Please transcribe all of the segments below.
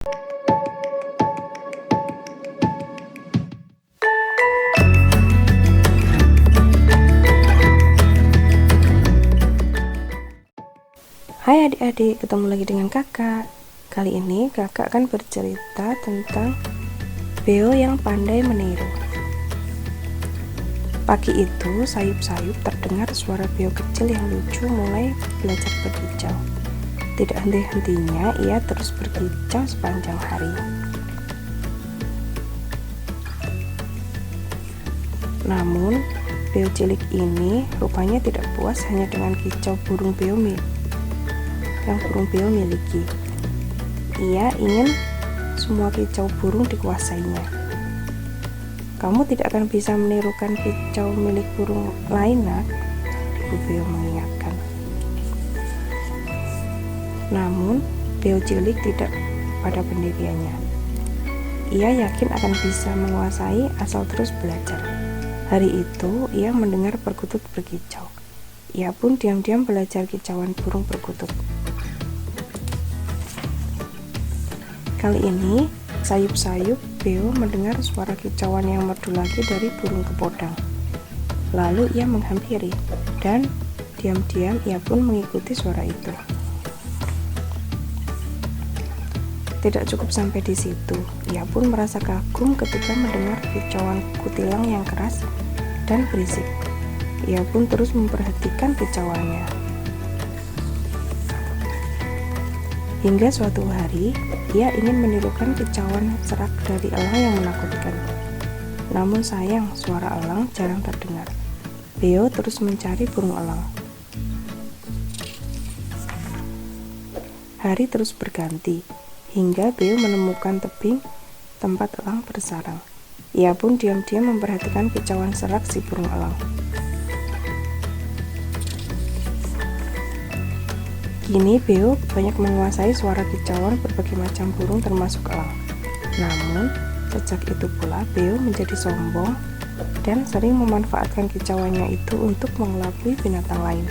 Hai adik-adik, ketemu lagi dengan kakak. Kali ini kakak akan bercerita tentang Beo yang pandai meniru. Pagi itu, sayup-sayup terdengar suara Beo kecil yang lucu mulai belajar berkicau. Tidak henti-hentinya, ia terus berkicau sepanjang hari. Namun, Beo cilik ini rupanya tidak puas hanya dengan kicau burung Beo yang burung Beo miliki. Ia ingin semua kicau burung dikuasainya. Kamu tidak akan bisa menirukan kicau milik burung lain, nak, Ibu Beo mengingatkan. Namun, Beo cilik tidak pada pendiriannya. Ia yakin akan bisa menguasai asal terus belajar. Hari itu, ia mendengar perkutut berkicau. Ia pun diam-diam belajar kicauan burung perkutut. Kali ini, sayup-sayup Beo mendengar suara kicauan yang merdu lagi dari burung kepodang. Lalu ia menghampiri, dan diam-diam ia pun mengikuti suara itu. Tidak cukup sampai di situ, ia pun merasa kagum ketika mendengar kicauan kutilang yang keras dan berisik. Ia pun terus memperhatikan kicauannya. Hingga suatu hari, ia ingin menirukan kicauan serak dari elang yang menakutkan. Namun sayang, suara elang jarang terdengar. Beo terus mencari burung elang. Hari terus berganti, hingga Beo menemukan tebing tempat elang bersarang. Ia pun diam-diam memperhatikan kicauan serak si burung elang. Kini Beo banyak menguasai suara kicauan berbagai macam burung termasuk elang. Namun, sejak itu pula Beo menjadi sombong dan sering memanfaatkan kicauannya itu untuk mengelabui binatang lain.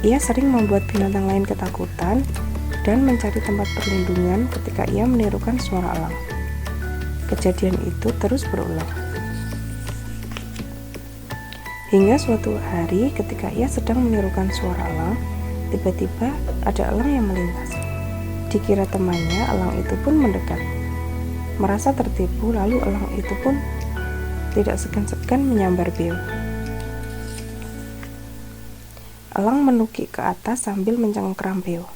Ia sering membuat binatang lain ketakutan dan mencari tempat perlindungan ketika ia menirukan suara elang. Kejadian itu terus berulang. Hingga suatu hari ketika ia sedang menirukan suara elang, tiba-tiba ada elang yang melintas. Dikira temannya, elang itu pun mendekat. Merasa tertipu, lalu elang itu pun tidak segan-segan menyambar Beo. Elang menukik ke atas sambil mencengkeram Beo.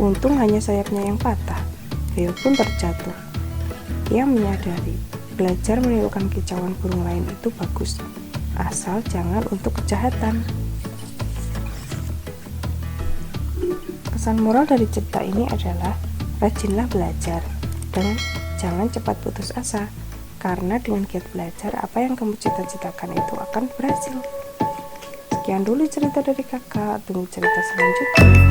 Untung hanya sayapnya yang patah. Beo pun terjatuh. Ia menyadari, belajar menirukan kicauan burung lain itu bagus, asal jangan untuk kejahatan. Pesan moral dari cerita ini adalah rajinlah belajar dan jangan cepat putus asa, karena dengan giat belajar apa yang kamu cita-citakan itu akan berhasil. Sekian dulu cerita dari kakak, tunggu cerita selanjutnya.